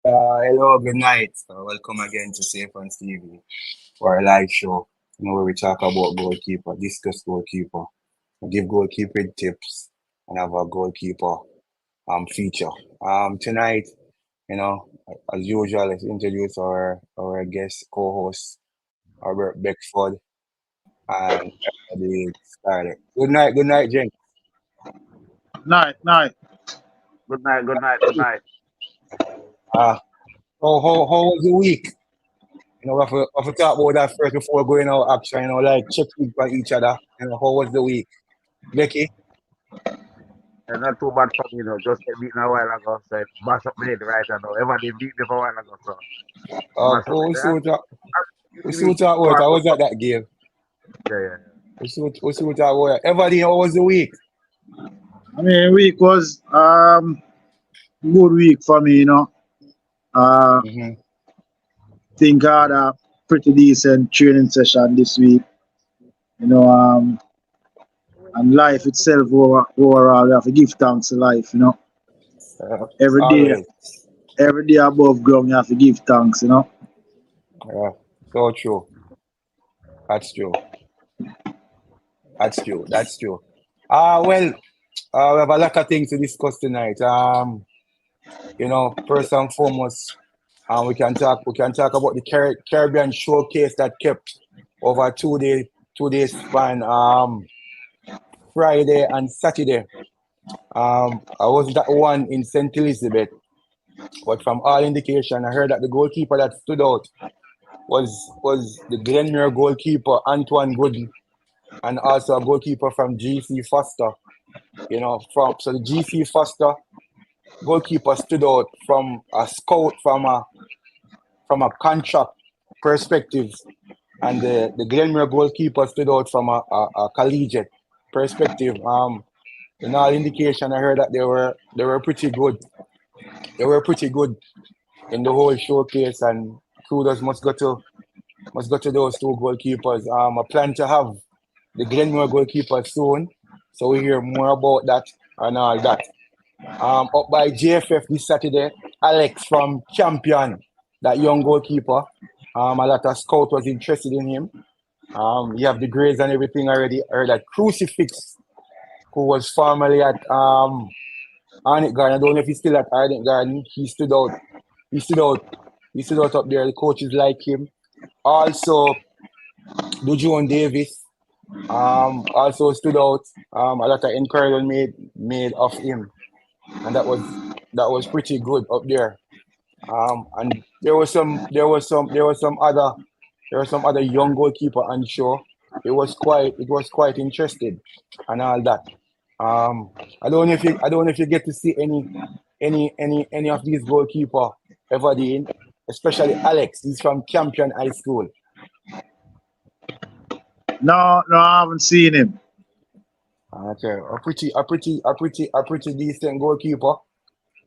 Hello, good night. Welcome again to Safe on TV for a live show. Where we talk about goalkeeper, discuss goalkeeper, give goalkeeping tips, and have a goalkeeper feature. Tonight, you know, as usual, let's introduce our guest co-host, Albert Beckford and the Scarlett. Good night, Jen. Night, night. Good night, good night, good night. Uh, how was the week? We have to talk about that first before going out action, like check in on each other. How was the week? Becky? Not too bad for me, Just get beaten a while ago, so it mash up my head right now. Everybody beat me for a while ago, so mash up Oh, my we see head. what that, we The see week what that go was. on I good was for at that game. me. Yeah. We see what that was. Everybody, how was the week? I mean, week was good week for me. Uh, Mm-hmm. think I had a pretty decent training session this week. You know, and life itself overall, we have to give thanks to life. Every day, Always. every day above ground, you have to give thanks. Yeah, so true. That's true. That's true. That's true. Well, we have a lot of things to discuss tonight. First and foremost, we can talk about the Caribbean showcase that kept over 2 days span. Friday and Saturday. I was that one in St. Elizabeth, but from all indication, I heard that the goalkeeper that stood out was the Glenmere goalkeeper Antoine Gooden, and also a goalkeeper from GC Foster. From the GC Foster goalkeeper stood out from a scout from a contract perspective, and the Glenmere goalkeeper stood out from a collegiate perspective. In all indication, I heard that they were pretty good. They were pretty good in the whole showcase, and kudos must go to those two goalkeepers. I plan to have the Glenmore goalkeeper soon, so we hear more about that and all that. Up by JFF this Saturday, Alex from Champion, that young goalkeeper. A lot of scout was interested in him. You have the grades and everything already. I heard that Crucifix, who was formerly at Arnett Garden. I don't know if he's still at Arnett Garden. He stood out. He stood out. He stood out up there. The coaches like him. Also, Dujon Davis also stood out. A lot of encouragement made of him, and that was pretty good up there. And there was some other young goalkeeper on show. It was quite interesting and all that. Um, I don't know if you get to see any of these goalkeeper ever did, especially Alex. He's from Campion High School. No, no, I haven't seen him. Okay, a pretty decent goalkeeper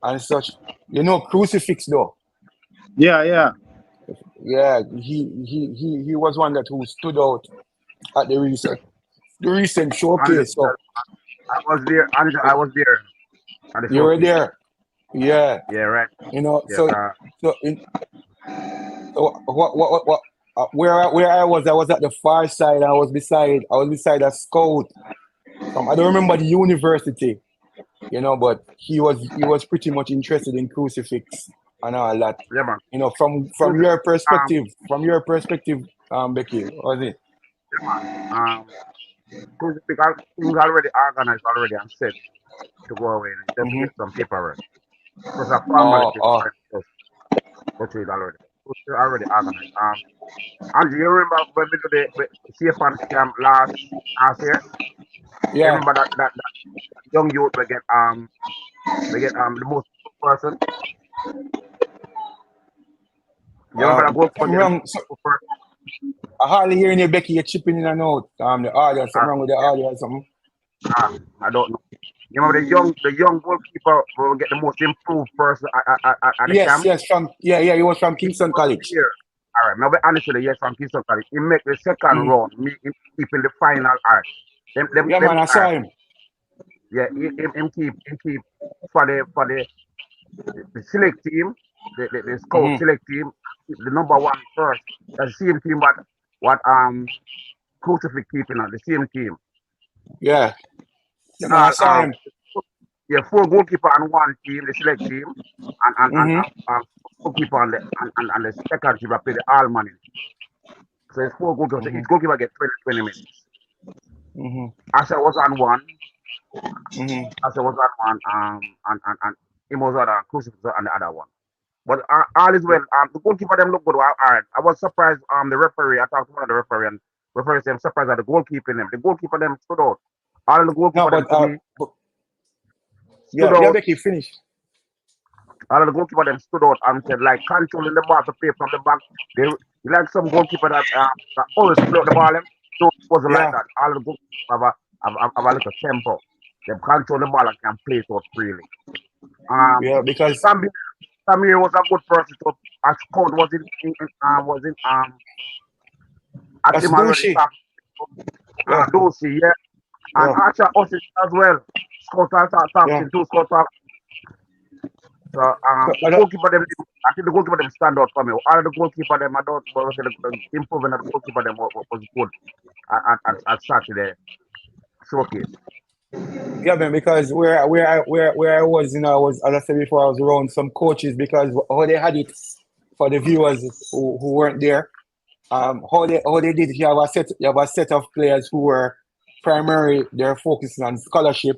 and such. Crucifix though. Yeah, yeah. Yeah, he was one that who stood out at the recent Hundred showcase. So percent. I was there, Andrew. I was there at the you were showcase. there. Yeah, Yeah, right. Yes, so so in so where I was at the far side. I was beside a scout from, I don't remember the university, but he was pretty much interested in crucifix and all that. yeah, man. From Crucifix, your perspective, Becky, was it? yeah, man. Crucifix, things already organized already and set to go away. Just to Mm-hmm. get some paperwork. Just a Oh, formality oh, for him. Just go through it already. It's already organized. And do you remember when we did the safe and scam last year? You yeah. remember that young youth we get the most improved person. You remember that goalkeeper Something get the wrong. most improved person? I hardly hearing you, Becky. You're chipping in and out. The audio, something wrong with the Yeah, audio or something. I don't know. You remember the young goalkeeper will get the most improved person at the Yes, camp? yes, yeah, he was from He Kingston was College. there. All right, now be honest with you, yes, from Kingston College. He make the second Mm. round, me him keep in the final. All right, Yeah, man, I all saw right, him. yeah, him keep for the select team. the scout select team, the number one first. That's the same team what Crucifix keeping on the same team. Yeah. In No, I all, saw him. yeah, four goalkeeper on one team, the select team, and Mm-hmm. goalkeeper on the second team. I play the all man in. So it's four goalkeepers. So Mm-hmm. each goalkeeper get 20 minutes. Mm-hmm. Asha was on one. Mm-hmm. Asha was on one. And him was on Crucifix on the other one. But all is well. The goalkeeper them look good. I was surprised. The referee. I talked to one of the referee, and referee said I'm surprised at the goalkeeping them. The goalkeeper them stood out. All of the No, goalkeeper them to me but stood yeah, out. Becky, finish. All of the goalkeeper them stood out and said like controlling the ball to play from the back. They like some goalkeeper that always play out the ball. Them. So it wasn't like Yeah. that. All of the goalkeepers have a little tempo. They control the ball and can play it out freely. Um, Yeah, because Samir, Samir was a good person to as coach was in at that's him already douchey. talk Yeah. Dorsey, yeah. And Yeah. Archer Ossis as well. Scott talks Yeah. in two Scott talk. So the I don't, goalkeeper them I think the goalkeeper them stand out for me. All of the goalkeeper them I don't but the improvement of the goalkeeper them was good at Saturday showcase. yeah, man, because where I was, I was, as I said before, I was around some coaches because how they had it for the viewers who weren't there. How they did it, you have a set of players who were primarily they're focusing on scholarship,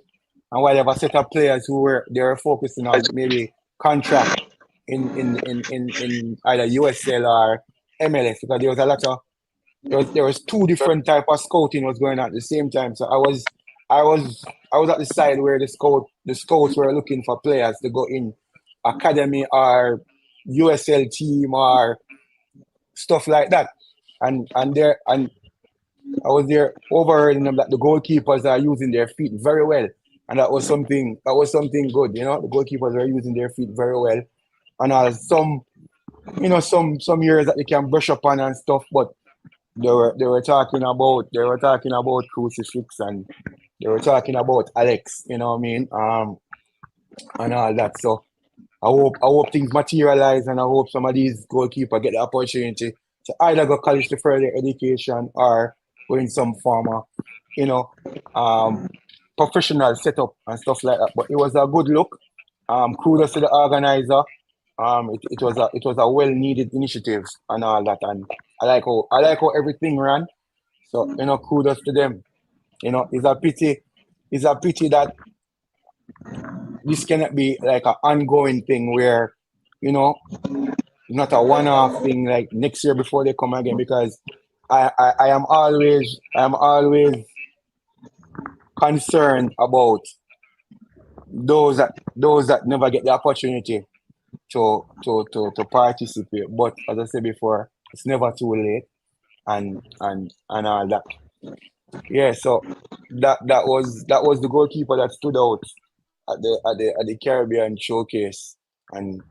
and while you have a set of players who were they're focusing on maybe contract in either USL or MLS because there was a lot of there was two different type of scouting was going on at the same time. So I was at the side where the scouts were looking for players to go in academy or USL team or stuff like that. And I was there overhearing them that the goalkeepers are using their feet very well. And that was something good, the goalkeepers are using their feet very well. And some years that they can brush up on and stuff, but they were talking about crucifix and they were talking about Alex, you know what I mean? And all that. So I hope things materialize and I hope some of these goalkeepers get the opportunity to either go college to further education or go in some form of, you know, um, professional setup and stuff like that. But it was a good look. Kudos to the organizer. It was a well needed initiative and all that, and I like how everything ran. So kudos to them. It's a pity. It's a pity that this cannot be like an ongoing thing where you know not a one-off thing like next year before they come again because I am always concerned about those that never get the opportunity to participate. But as I said before, it's never too late and all that. Yeah, so that was the goalkeeper that stood out at the Caribbean showcase, and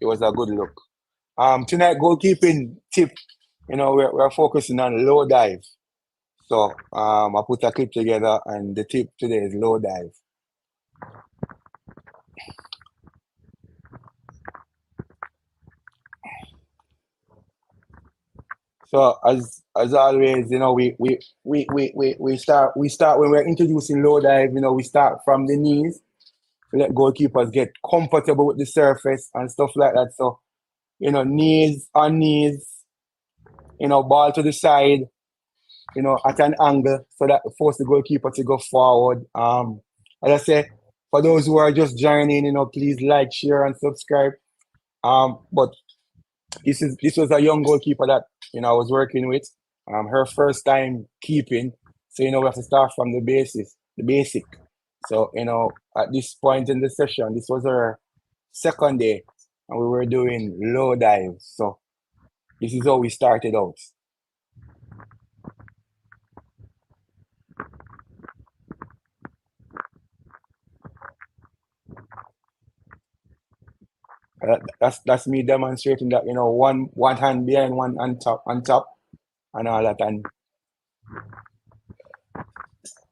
it was a good look. Tonight goalkeeping tip, we're focusing on low dive. So I put a clip together, and the tip today is low dive. So as always, we start when we're introducing low dive. We start from the knees. We let goalkeepers get comfortable with the surface and stuff like that. So knees on knees. Ball to the side. At an angle so that force the goalkeeper to go forward. As I say, for those who are just joining, please like, share, and subscribe. But this was a young goalkeeper that I was working with. Her first time keeping, so we have to start from the basic. So at this point in the session, this was her second day, and we were doing low dives. So this is how we started out. That's me demonstrating that one hand behind, one on top, and all that. And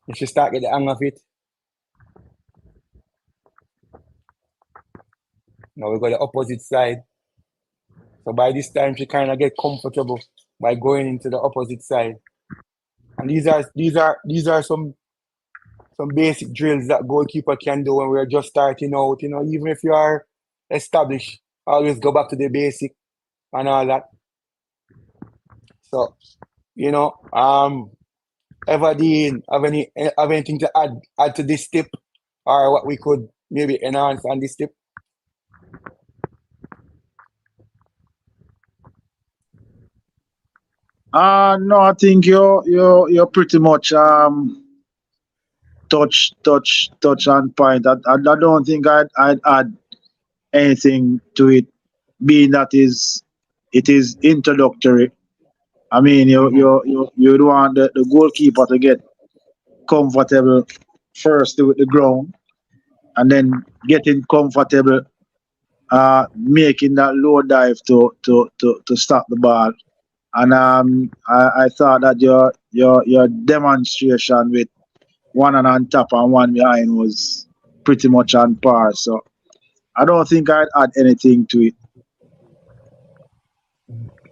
if you start get the hang of it, Now we got the opposite side. So by this time she kind of get comfortable by going into the opposite side. And these are some basic drills that goalkeeper can do when we're just starting out. Even if you are established, always go back to the basic and all that. So, Everdeen, have anything to add to this tip, or what we could maybe enhance on this tip? No, I think you're pretty much touch on point. I don't think I'd add anything to it, being that it is introductory. I mean, Mm-hmm. you want the goalkeeper to get comfortable first with the ground, and then getting comfortable, making that low dive to stop the ball. And I thought that your demonstration with one and on top and one behind was pretty much on par. So I don't think I'd add anything to it.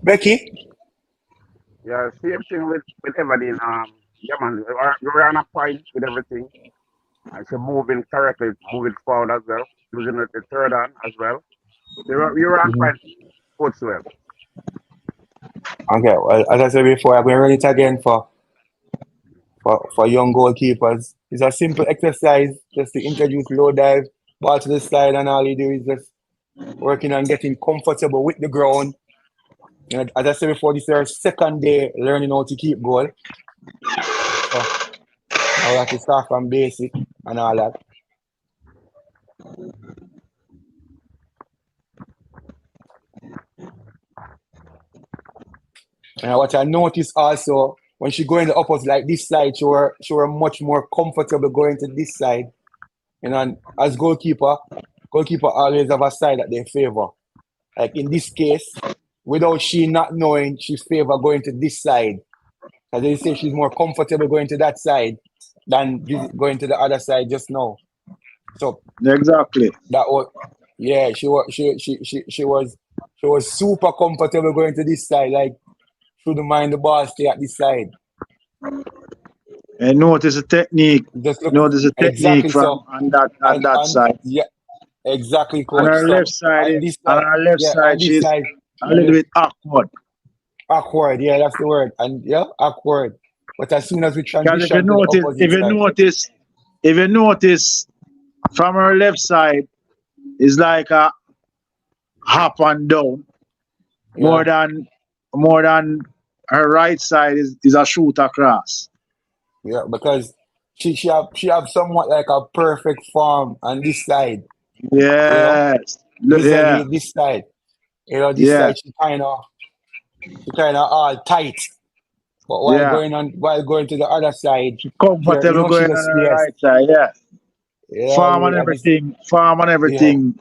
Becky? Yeah, same thing with Everdeen. Yeah, man, you're on a point with everything. And she moving correctly, moving forward as well, using the third hand as well. You're on Mm-hmm. point, both well. Okay, well, as I said before, I'm going to run it again for young goalkeepers. It's a simple exercise just to introduce low dive, ball to the side, and all you do is just working on getting comfortable with the ground. As I said before, this is our second day learning how to keep goal. So now we have to start from basic and all that. And what I noticed also, when she go in the opposite, like this side, she were much more comfortable going to this side. And as goalkeeper always have a side that they favor. Like in this case, without she not knowing, she favor going to this side. As they say, she's more comfortable going to that side than going to the other side just now. So Exactly. that was, yeah, she was super comfortable going to this side. Like, she wouldn't mind the ball stay at this side. And notice the technique. Just look Notice the technique exactly from so. on And that side. yeah, exactly, On coach. her So left side on is this on side, her left yeah, on side this she's side, a little bit awkward. awkward. Yeah, that's the word. And yeah, awkward. But as soon as we Because transition to the opposite side, if you notice from her left side is like a up and down more yeah, than more than her right side is a shoot across. yeah, because she have somewhat like a perfect form on this side, you know, Yes. Yeah. vis-a-vis this side. This Yeah. side she kind of all tight. But Yeah. while going to the other side, Comfortable she going on just her yes, right side. Yeah. Farm and yeah, this everything. Farm and yeah. everything.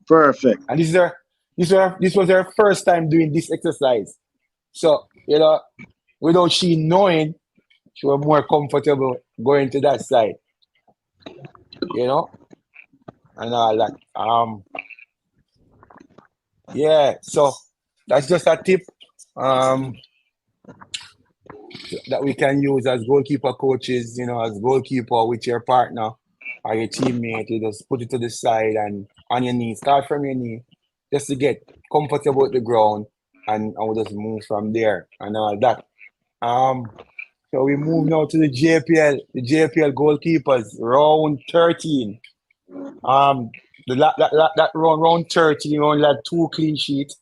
Perfect. And this was her first time doing this exercise. So, without she knowing, she was more comfortable going to that side, you know, and all that. Yeah. So that's just a tip um that we can use as goalkeeper coaches, as goalkeeper with your partner or your teammate. You just put it to the side and on your knee. Start from your knee just to get comfortable with the ground, and we'll just move from there and all that. Um, so we move now to the JPL goalkeepers, round 13. Um, that round 13, we only had two clean sheets.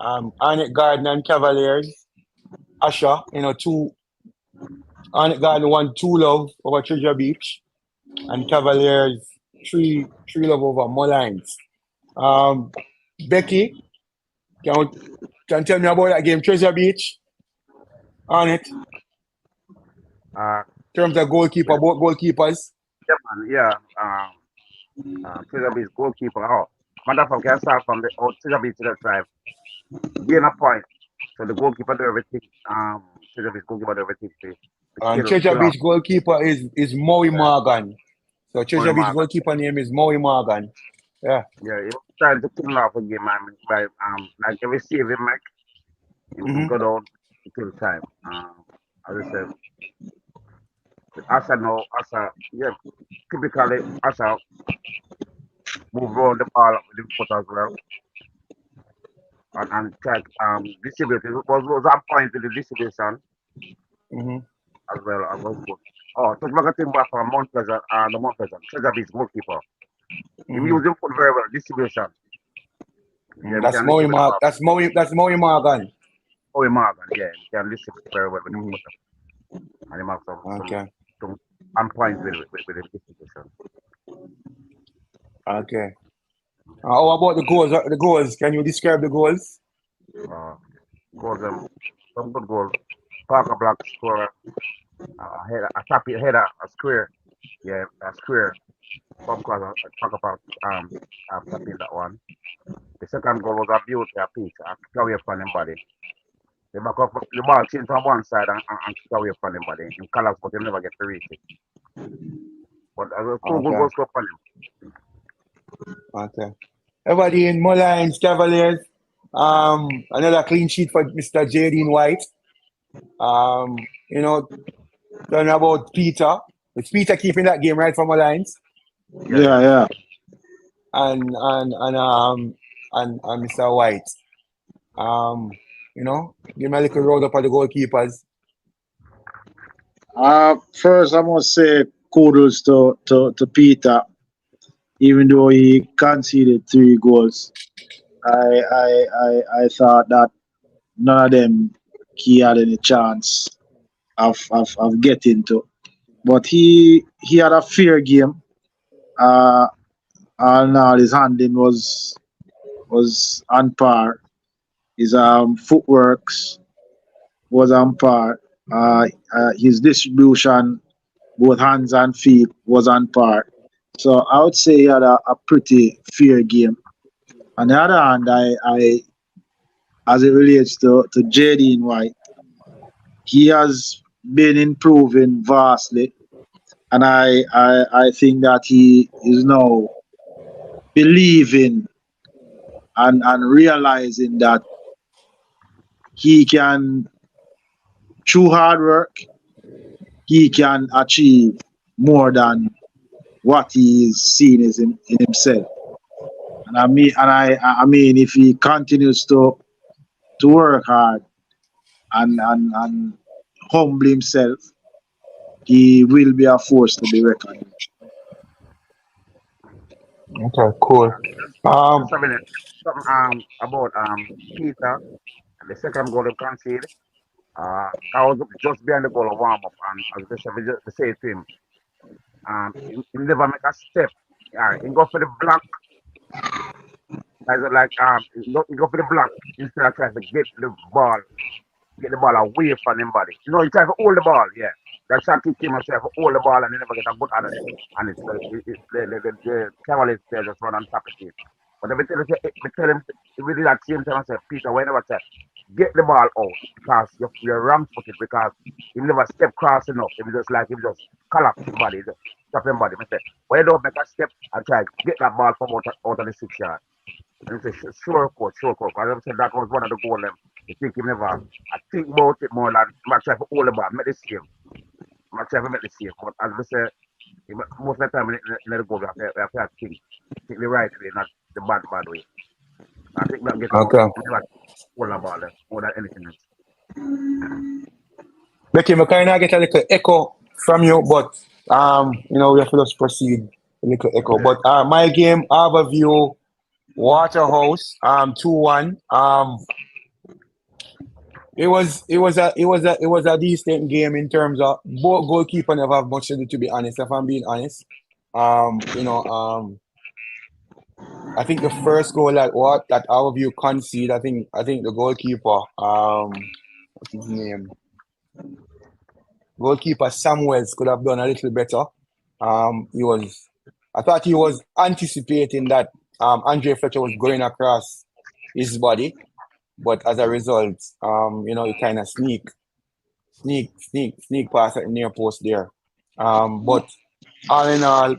Arnett Garden and Cavaliers. Asha, two. Arnett Garden won 2-love over Treasure Beach, and Cavaliers 3-love over Mullines. Um, Becky, can can tell me about that game, Treasure Beach, Arnett, Uh, in terms of goalkeeper, yeah, both goalkeepers. yeah, man, yeah. Treasure Beach goalkeeper. Oh, matter of fact, can start from the Treasure Beach to that side. Gain a point. So the goalkeeper do everything. Treasure Beach goalkeeper do everything to And kill Treasure kill off. Beach goalkeeper is Maui Yeah, Morgan. So Murray Treasure Beach Morgan. goalkeeper name is Maui Morgan. Yeah. Yeah, trying to kill off a game, man, by like every save him make, him go Mm-hmm. down to kill time. As I said, with Asa now, Asa, yeah, typically Asa move around the ball with the foot as well, and try distribute. It was on point with the distribution Mm-hmm. as well. I was good. Oh, touch back a thing back from Mount Pleasant, the Mount Pleasant, Treasure Beach goalkeeper. He Mm-hmm. used him foot very well, distribution. Yeah, we That's can Maui distribute Mark. well. That's Maui Morgan. Oh, Morgan, yeah, we can distribute very well with the Mm-hmm. foot. And he have Okay. some on point with the distribution. Okay. How about the goals? The goals. Can you describe the goals? Uh, goals, some good goal. Parker Black score, header, a tap it header, a square. Yeah, a square. From cause Parker Black tap in that one. The second goal was a beauty, a piece, a kick away from him body. The back up, the ball changed from one side and kick away from him body. Him collapse, but he never get to reach it. But two good Okay. goals scored from him. Okay. Everybody in Mullines Cavaliers. Another clean sheet for Mr. Jadine White. Um, you know, talking about Peter. It's Peter keeping that game right from Mullines, Yeah, Yeah, yeah. yeah. and and and um and Mr. White. Um, give me a little round up of the goalkeepers. First, I must say kudos to Peter, even though he conceded 3 goals. I thought that none of them he had any chance of getting to. But he had a fair game. Uh, and his handling was on par. His footworks was on par. His distribution, both hands and feet, was on par. So I would say he had a pretty fair game. On the other hand, I as it relates to JD White, he has been improving vastly, and I think that he is now believing and realizing that he can, through hard work, he can achieve more than what he is seeing is in himself. And I mean, if he continues to work hard and humble himself, he will be a force to be reckoned with. Okay, cool. Just a minute. Something about Peter and the second goal he conceded. I was just behind the goal of warm up, and as the chef just say to him, he never make a step. He go for the block, he go for the block instead of trying to get the ball away from him body. You know, he try to hold the ball, yeah. That shot kick him and try to hold the ball and he never get a good on it. So the Cavaliers player just run on top of it. But if we tell him, if we did that same time, I said, Peter, whenever say, get the ball out because you're wrong footed because he never step cross enough. If just like him just collapse his body, just stop him body. I say, why don't make a step and try get that ball from out of the 6 yard? And he said, sure, coach, sure, coach. Because I said that was one of the goals. You think him never. I think about it more than much try for all the ball, make the save. Much try for make the save. But as we say, most of the time, in the goal, we have to think the right way, not the bad way. I think that get out. Okay. Never all the ball more than anything else. Becky, we kind of get a little echo from you, but we have to just proceed a little echo. Yeah. But my game, Harborview, Waterhouse, 2-1. It was a decent game in terms of both goalkeeper never have much to do, to be honest, if I'm being honest. Um, you know, um, I think the first goal that Harborview conceded, I think the goalkeeper, what's his name? Goalkeeper Samuels could have done a little better. I thought he was anticipating that Andre Fletcher was going across his body, but as a result, he kind of sneak past at the near post there. But all in all,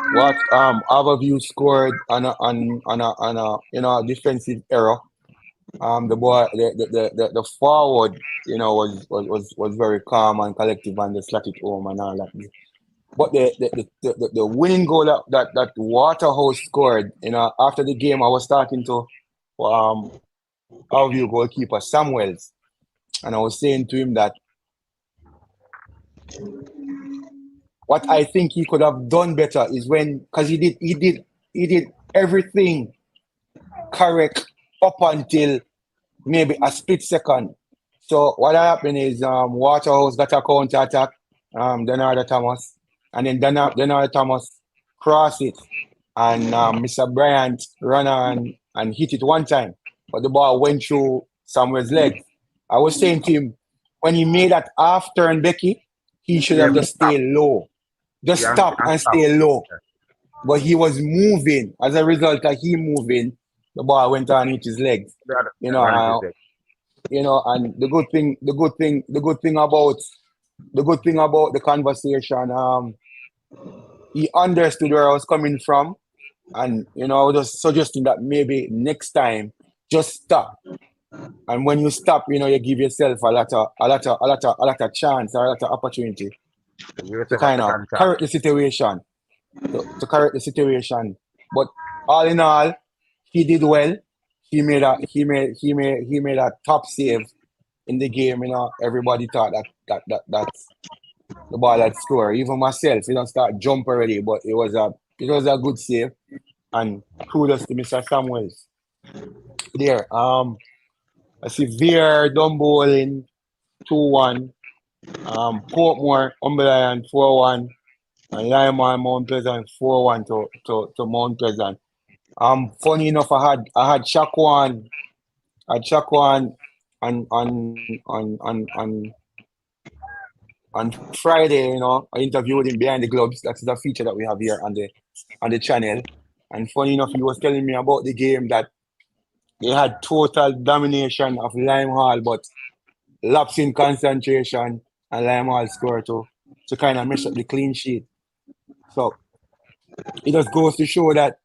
what Overview scored on a defensive error. The boy the forward was very calm and collective and they slot it home and all that. But the winning goal that Waterhouse scored, after the game, I was talking to um our view goalkeeper Samuels, and I was saying to him that what I think he could have done better is when, because he did everything correct up until maybe a split second. So what happened is Waterhouse got a counter attack, Denardo Thomas, and then Denardo Thomas crossed it, and Mr. Bryant ran on and hit it one time, but the ball went through Samuel's legs. I was saying to him, when he made that half turn, Becky, he should Yeah, have just stop. stayed low, just Yeah, stop and and stop. stay low. Yeah, But he was moving. As a result of him moving, the ball went on hit his legs. You know, that is uh, it. and the good thing about the conversation, he understood where I was coming from, and I was just suggesting that maybe next time just stop. And when you stop, you give yourself a lot of chance or a lot of opportunity Give to yourself a kind of second chance. correct the situation. To correct the situation. But all in all, he did well. He made a top save in the game. Everybody thought that's the ball had scored. Even myself, he don't start jump already, but it was a good save. And kudos to Mr. Samuels there. I see Veer done bowling 2-1. Portmore, Umberland 4-1. And Lyman Mount Pleasant 4-1 to Mount Pleasant. Funny enough, I had Shakwan on Friday. I interviewed him behind the gloves. That's the feature that we have here on the channel. And funny enough, he was telling me about the game that they had total domination of Lime Hall, but lapse in concentration and Lime Hall score to kind of mess up the clean sheet. So it just goes to show that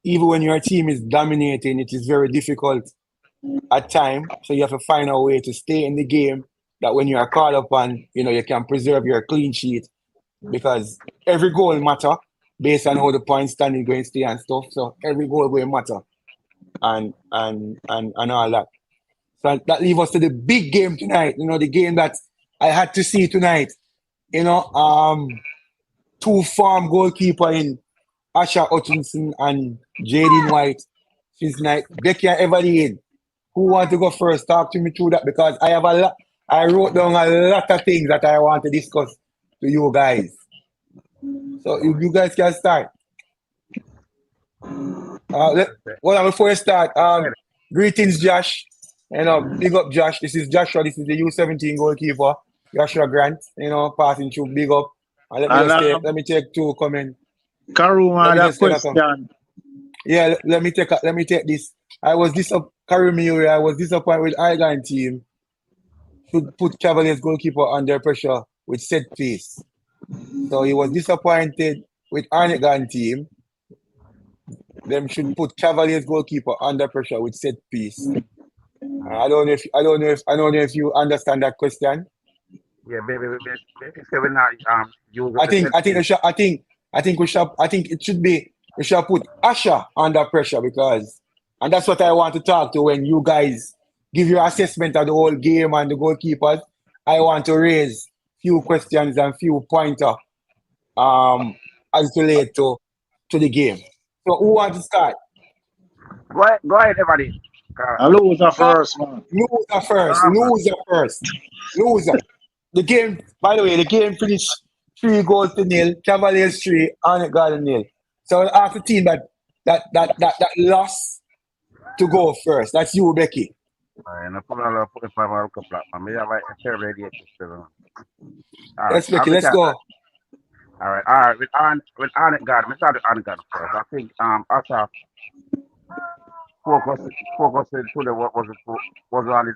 even when your team is dominating, it is very difficult at time. So you have to find a way to stay in the game that when you are called upon, you can preserve your clean sheet because every goal matter based on how the point standing going to stay and stuff. So every goal will matter and all that. So that leaves us to the big game tonight. The game that I had to see tonight. You know, um, Two farm goalkeeper in Asha Hutchinson and Jaden White since night. Becky and Everly, who want to go first? Talk to me through that because I have a lot. I wrote down a lot of things that I want to discuss to you guys. So you guys can start. Okay. Well, before you start, Right. greetings, Josh. Big up, Josh. This is Joshua. This is the U17 goalkeeper, Joshua Grant. Passing through. Big up. And let me And just take two comment. Karu Let had me a just take a comment. question. Yeah, let me take this. I was disappointed with Igan team should put Cavaliers goalkeeper under pressure with set piece. So he was disappointed with Arnegan team. Them should put Cavaliers goalkeeper under pressure with set piece. I don't know if you understand that question. Yeah, baby, say when you I got the think set I think piece. we should, I think it should be we should put Asha under pressure because and that's what I want to talk to when you guys give your assessment of the whole game and the goalkeepers. I want to raise few questions and few pointer um as it relate to the game. So who wants to start? Go ahead, everybody. A loser Uh, first, man. Loser first. Man. Loser first. Loser. The game, by the way, the game finished 3 goals to nil. Cavaliers three, Arnett Garden nil. So I'll ask the team that lost to go first. That's you, Becky. No problem, put the five hour couple up. Me have a terrible idea. All right, Yes, I'm Becky, the let's cat. go. All right. With Arnett God, me start with Arnett God first. I think Asha focus to the what was on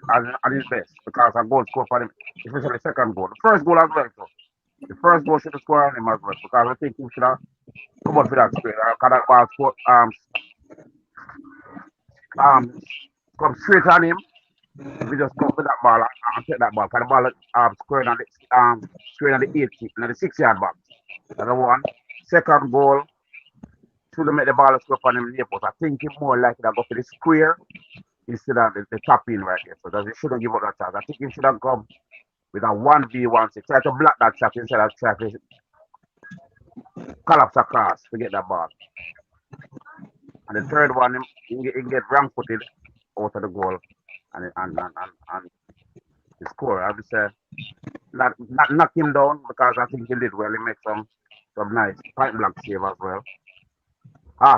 his best because a goal score for him, especially the second goal. The first goal as well. So the first goal should have scored on him as well because I think he should have come out for that square. Cause that ball um come straight on him. If he just come for that ball and take that ball, cause the ball squaring on the 6 yard box. That's the one. Second goal, should have made the ball score on him near post. I think he more likely to go for the square instead of the top in right there. So he shouldn't give up that chance. I think he should have come with a 1v1 to try to block that shot instead of try to collapse across to get that ball. And the third one, he get wrong footed out of the goal and he score. I would say not knock him down because I think he did well. He made some nice point blank save as well.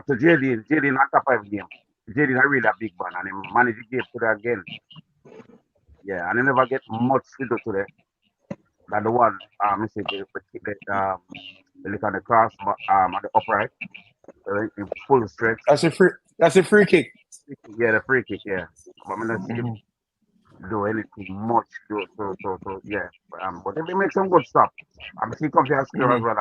To Jaden on top of game. Jaden a really a big man and he managed the game today again. Yeah, and he never get much to do today. Than the one I say the look on the cross at the upright. In full stretch. That's a free kick. Yeah, the free kick, yeah. But I'm not see him do anything much to yeah. But if he make some good stuff, I'm see come to score as well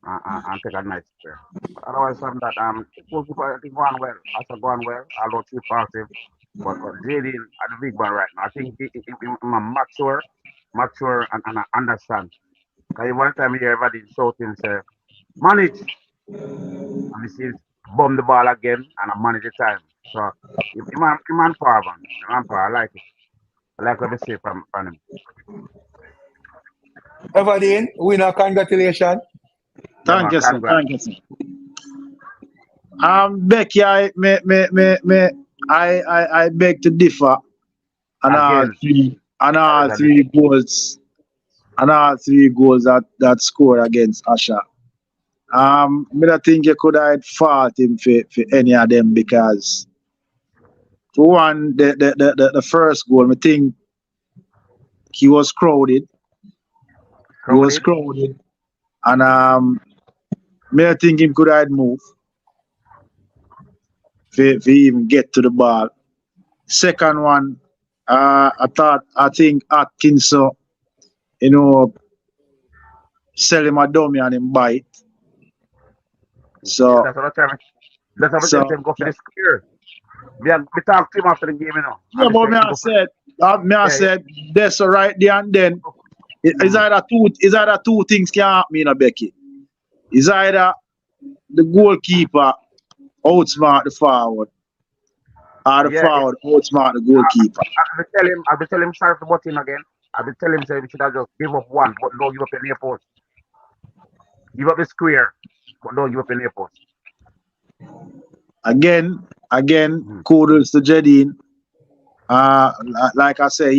and take a nice square. But otherwise from that the goalkeeper I think going well. Also going well, although too passive. But Jaden at the big man right now. I think he mature and understand. Because one time you hear everybody shouting say, manage and he sees bomb the ball again and I manage the time. So man power man. Man power, I like it. I like what I say from him. Everdeen, winner, congratulations. Yeah Thank man, you, sir. congrats. Thank you, sir. Becky, I beg to differ on Again. all three goals that score against Asha. I don't think you could have fault him for any of them because for one, the first goal, I think he was crowded. He was crowded, and I think him could have moved for even get to the ball. Second one, I think Atkins, sell him a dummy and him bite. So Yeah, that's what I'm trying. That's what I'm so saying. Go for the square. We talk to him after the game, you know. yeah, And but say, go for I yeah, said that's all right there and then. It's either two things can happen, Becky. It's either the goalkeeper outsmart the forward, or the yeah. forward outsmart the goalkeeper. I'll be tell him start the button again. I'll be tell him say we should have just give up one, but don't give up any post. Give up the square, but don't give up any post. Again, kudos to Jadine. Like I say,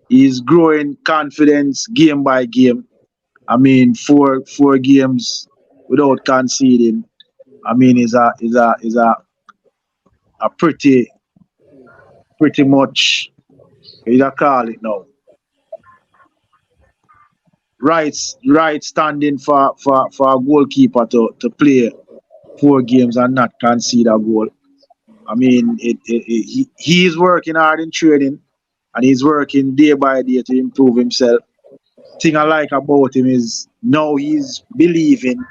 he's growing confidence game by game. I mean, four games without conceding. I mean, is a pretty much, you call it now, right standing for a goalkeeper to play 4 games and not concede a goal. I mean, he's working hard in training and he's working day by day to improve himself. Thing I like about him is now he's believing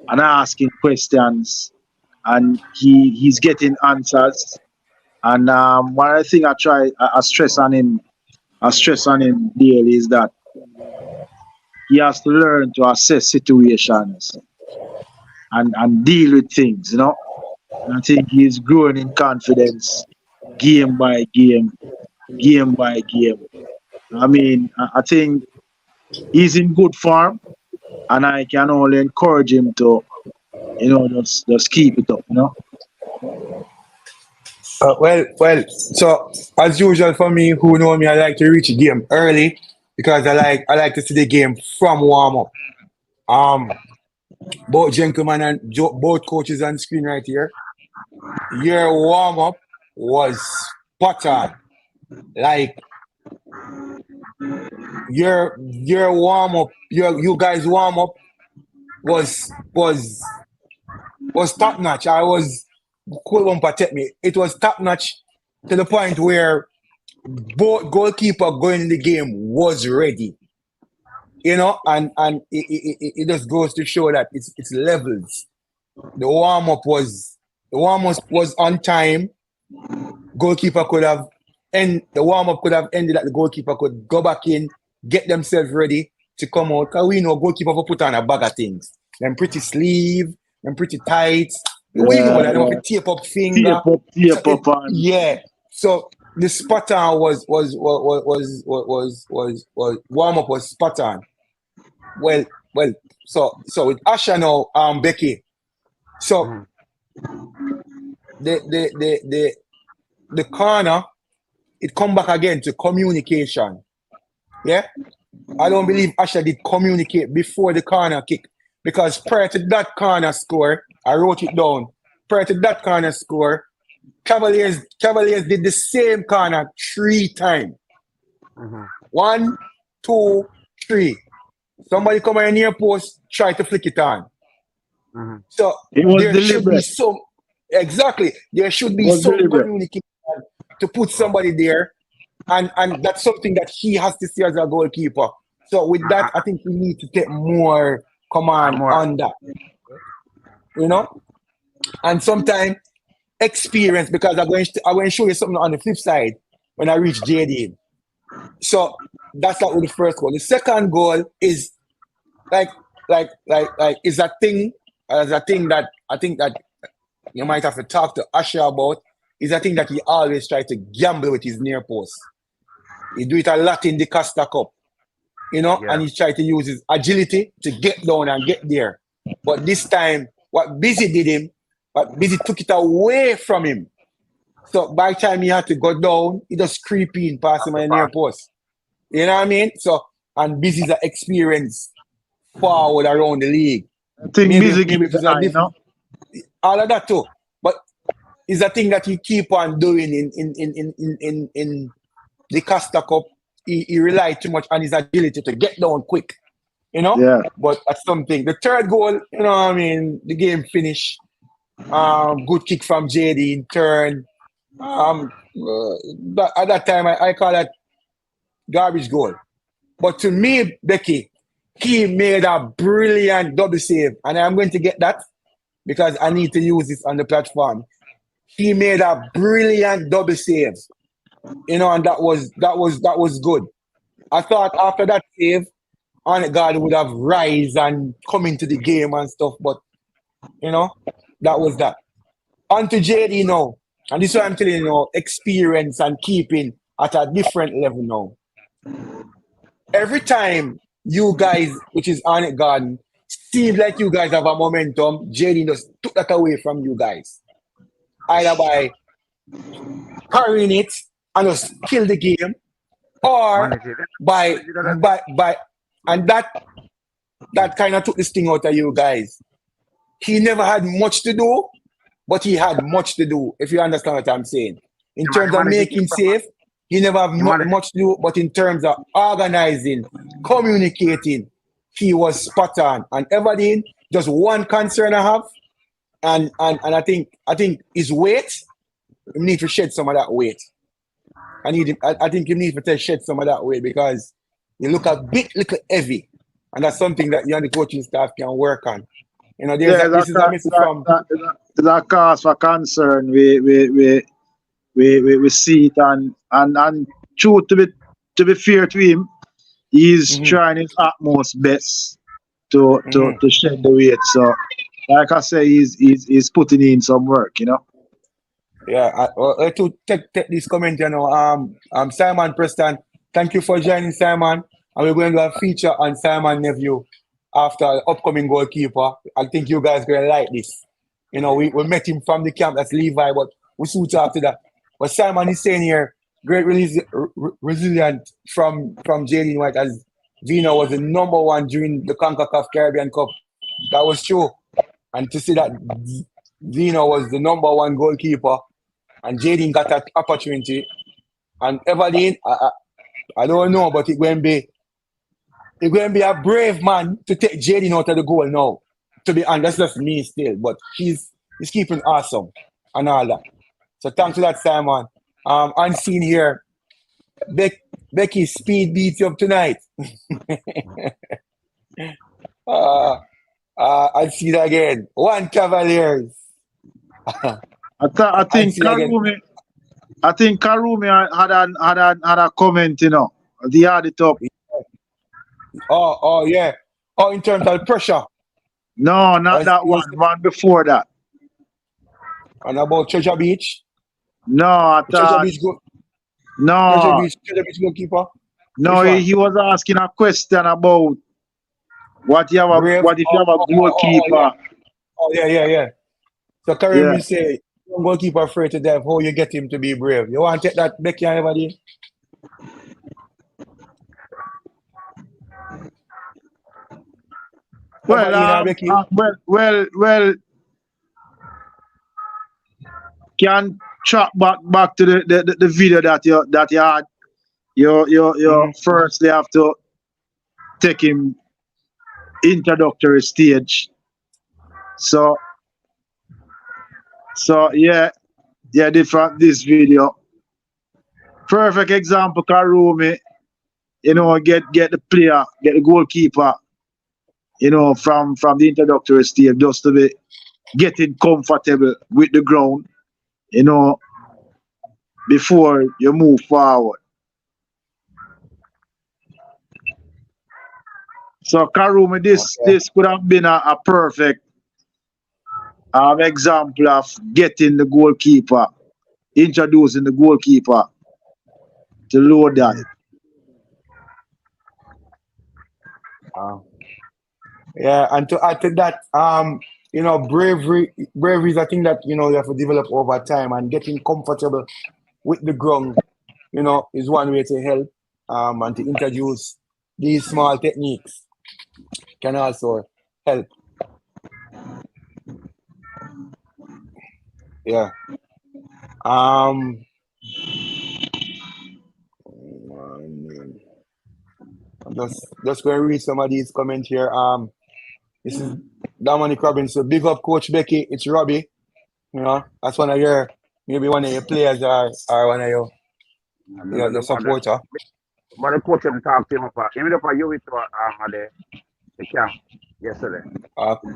and asking questions and he's getting answers. And one of the things I stress on him daily is that he has to learn to assess situations and deal with things, And I think he's growing in confidence game by game. I mean, I think he's in good form and I can only encourage him to, just keep it up, Well. So as usual for me, who know me, I like to reach the game early because I like to see the game from warm up. Both gentlemen and both coaches on screen right here. Your warm up was spot on. Like your warm up, you guys warm up was top notch. I was cool one protect me. It was top notch to the point where both goalkeeper going in the game was ready. you know, and it just goes to show that it's levels. The warm up was on time. Goalkeeper could have the warm up could have ended that the goalkeeper could go back in, get themselves ready to come out. Cause we know goalkeeper will put on a bag of things. Them pretty sleeve, them pretty tight. We know Yeah, that they want yeah. to tape up finger. So Tape up, and yeah. So the spot on was warm up was spot on. Well, so with Asha now, Becky. So Mhm. the corner, it come back again to communication. Yeah, I don't believe Asha did communicate before the corner kick, because prior to that corner score, I wrote it down. Prior to that corner score, Cavaliers did the same corner 3 times. Mhm. 1, 2, 3. Somebody come on near post, try to flick it on. Mhm. So it was there should be deliberate. some exactly. There should It be was some deliberate. communication to put somebody there, and that's something that he has to see as a goalkeeper. So with that, I think we need to take more command More. on that, you know. And sometimes experience, because I'm going to show you something on the flip side when I reach JD. So that's like with the first goal. The second goal is like is a thing as a thing that I think that you might have to talk to Asher about. Is a thing that he always try to gamble with his near post. He do it a lot in the Costa Cup, you know, Yeah. and he try to use his agility to get down and get there. But this time, what Busy did him, but Busy took it away from him. So by the time he had to go down, he just creep in past him That's the on the near pass. post. You know what I mean? So, and Busy's an experience forward around the league. I think Maybe Busy give if it the it's a eye, you different, know. all of that too. But it's a thing that he keep on doing in the Costa Cup. He relied too much on his agility to get down quick, you know. Yeah. But that's something. The third goal, you know what I mean, the game finished. Good kick from JD in turn. At that time, I call that garbage goal. But to me, Becky, he made a brilliant double save, and I'm going to get that because I need to use this on the platform. He made a brilliant double save, you know, and that was good. I thought after that save, God would have rise and come into the game and stuff, but you know, that was that. On to JD now, and this is what I'm telling you now, experience and keeping at a different level now. Every time you guys, which is on it garden, seems like you guys have a momentum, JD just took that away from you guys. Either by carrying it and just kill the game, or Manage it. by Manage it at that. by and that kind of took this thing out of you guys. He never had much to do, but he had much to do, if you understand what I'm saying. In You terms of manage the game making proper. safe, he never have You manage. much to do, but in terms of organizing, communicating, he was spot on. And Everdeen, just one concern I have, and I think his weight, he need to shed some of that weight. I think you need to shed some of that weight because you look a bit little heavy. And that's something that you and the coaching staff can work on. You know, Yeah, this is a message from it's a cause for concern. We see it, and true to be fair to him, he's mhm, trying his utmost best to mhm. shed the weight. So, like I say, he's putting in some work, you know. Yeah, to take this comment, you know, Simon Preston, thank you for joining, Simon. And we're going to do a feature on Simon Nephew after the upcoming goalkeeper. I think you guys going to like this. You know, we met him from the camp, that's Levi, but we soon after that. But Simon is saying here, great resilient from Jaden White, as Vino was the number one during the CONCACAF Caribbean Cup. That was true. And to see that Vino was the number one goalkeeper and Jaden got that opportunity. And Everdeen, I don't know, but it going to be a brave man to take Jaden out of the goal now. To be honest, that's just me still, but he's keeping awesome and all that. So thanks to that, Simon. Unseen here, Becky speed beats you up tonight. I'll see that again. One Cavaliers. I I'll think see that again. Karumi had a comment, you know. He had it up. Oh yeah. Oh, in terms of pressure. No, not that one. One before that. And about Treasure Beach. No, I Treasure thought Beach Treasure no, Beach goalkeeper. no. Which one? He was asking a question about what if you have Brave. a goalkeeper? Oh yeah. So Karim Yeah. will say, don't goalkeeper afraid to death. How you get him to be brave? You want to take that Becky and everybody? Becky? Well. Can track back to the video that you had. You firstly have to take him introductory stage. So yeah, different this video. Perfect example, Karumi, you know, get the player, get the goalkeeper, you know, from the introductory stage just to be getting comfortable with the ground, you know, before you move forward. So Karumi, this could have been a perfect example of getting the goalkeeper, introducing the goalkeeper to load that. Yeah, and to add to that, you know, bravery is a thing that, you know, you have to develop over time, and getting comfortable with the ground, you know, is one way to help. And to introduce these small techniques can also help. Yeah. I'm just going to read some of these comments here. This is Dominic Robbins. So big up Coach Becky. It's Robbie. You know, that's one of your, maybe one of your players or one of your supporter. But the coach him talk to him about even if you with the camp yesterday. Okay.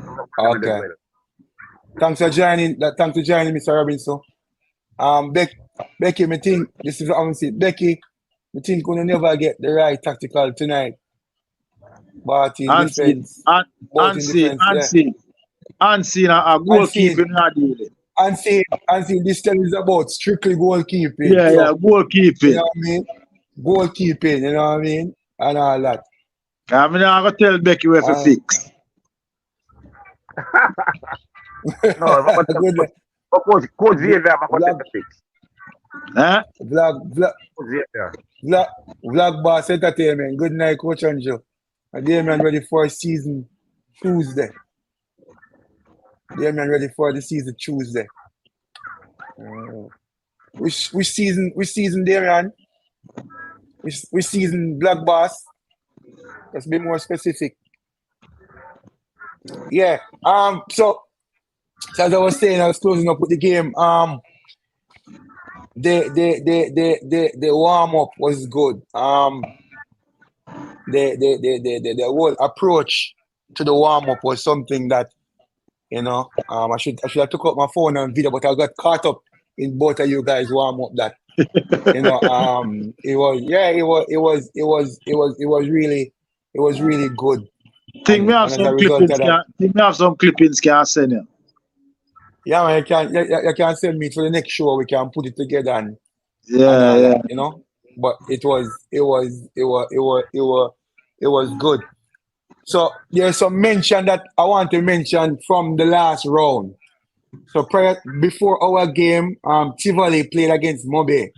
Thanks for joining, Mr. Robinson. Becky, me think this is what I'm saying. Becky, me think we never get the right tactical tonight. But in defense, a goalkeeping dealing. Unseen, this tell is about strictly goalkeeping. Yeah, so, goalkeeping. You know what I mean? Goalkeeping, you know what I mean? And all that. I'm not going to tell Becky where to fix. No, Coach Xavier, I'm going to fix. Huh? Vlog Boss Entertainment. Good night, Coach Anjo. And Damien ready for season Tuesday. Damien ready for the season Tuesday. Which season, Damien? Which season, Black Boss? Let's be more specific. Yeah. So as I was saying, I was closing up with the game. The warm up was good. The whole approach to the warm up was something that, you know, I should have took out my phone and video, but I got caught up in both of you guys warm up that. You know, it was really good. Think we have some clippings can send you. Yeah, man, you can send me to the next show. We can put it together and that, you know. But it was good. So there's some mention that I want to mention from the last round. So before our game, Tivoli played against Mobe.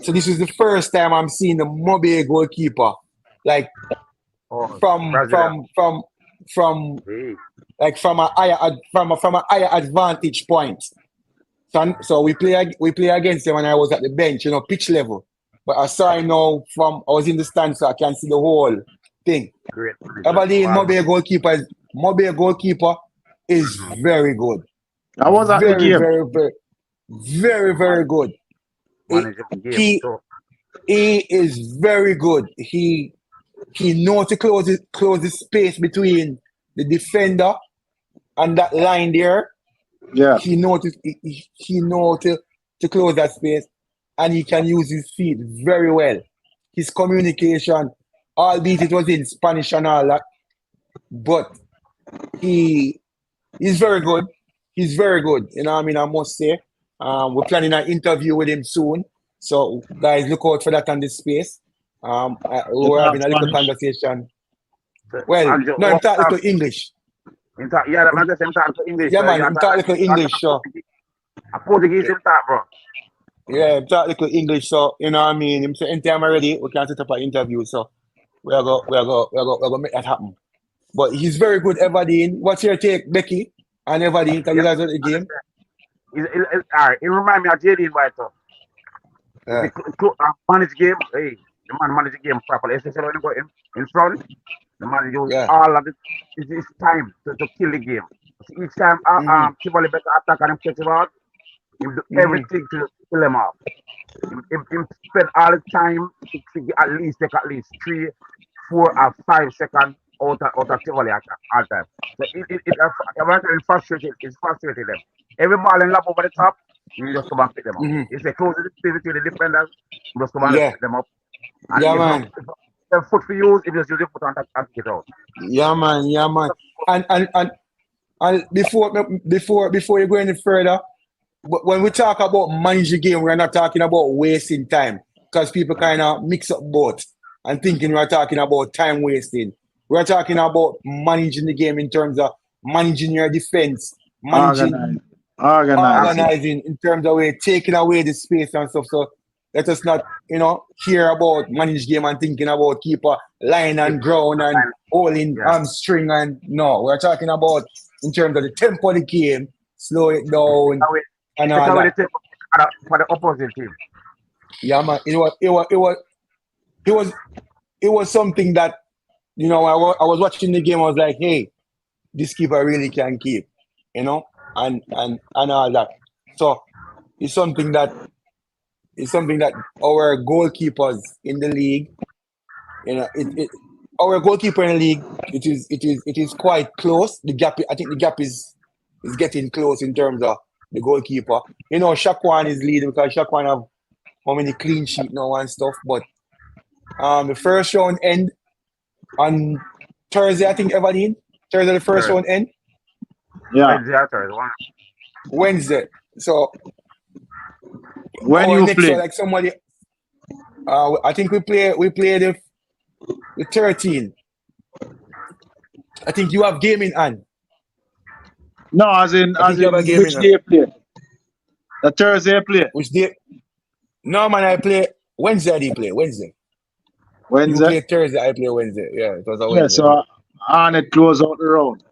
So this is the first time I'm seeing the Mobe goalkeeper, like from a higher advantage point. So we play against him when I was at the bench, you know, pitch level. But I saw him now I was in the stand, so I can see the whole thing. Great. Aberdeen Mobe goalkeeper is very good. I was at the game. Very, very good. Managing the game. He is very good. He knows to close the space between the defender and that line there. Yeah. He know to close that space, and he can use his feet very well. His communication, albeit it was in Spanish and all that, but he he's very good. He's very good. You know what I mean? I must say. We're planning an interview with him soon. So guys, look out for that on this space. You We're talk having a little Spanish. conversation. So, Well, and no, I'm talking little English. yeah, I'm just talk to English. Yeah, So man, you I'm talking little English. So a Portuguese in talk, bro. yeah, I'm talking little English. So you know what I mean. I'm saying anytime I'm ready, we can set up an interview. So we're gonna make that happen. But he's very good, Everdeen. What's your take, Becky and Everdeen? Tell you Yeah, guys about the game. all right. It remind me of JD White. If Yeah. you manage game, hey, the man manage the game properly, especially when you go in front. The man use Yeah. all of his time to kill the game. So each time Mm-hmm. Tivoli better attack and him catch him out, he do Mm-hmm. everything to kill him off. He spend all the time to take at least 3, 4 or 5 seconds out of Tivoli attack all time. So it frustrated them. Every ball in lap over the top, you just come and pick them up. Mm-hmm. If they close the space between the defenders, you just come and Yeah. pick them up. And Yeah, if not, man. if the foot for use, if you just use your foot and kick it out. Yeah, man. Yeah, man. And before you go any further, but when we talk about managing game, we're not talking about wasting time because people kind of mix up both and thinking we're talking about time wasting. We're talking about managing the game in terms of managing your defense, managing, Organize. Organize it. organizing in terms of taking away the space and stuff. So let us not, hear about manage game and thinking about keeper line Keep and ground and holding yeah. string and no, we're talking about in terms of the tempo of the game, slow it down Away, and take all away the that. tip for the opposite team. Yeah, man. It was it was something that I was watching the game. I was like, hey, this keeper really can keep, and all that. So it's something that our goalkeepers in the league, our goalkeeper in the league, it is quite close. The gap, I think, the gap is getting close in terms of the goalkeeper. Shakwan is leading because Shakwan have how many clean sheet now and stuff. But the first round end on Thursday, I think, Everdeen. Thursday, the first Third. round end. Yeah. Wednesday or third one. Wednesday. So When our you next one, play, like somebody, I think we play the 13. I think you have game in hand. no, as in I think you have a game in which hand. day play? The Thursday play. Which day? No, man, I play Wednesday. I did play Wednesday. You Wednesday. play Thursday. I play Wednesday. Yeah, it was a Yeah, Wednesday. so on it close out the round.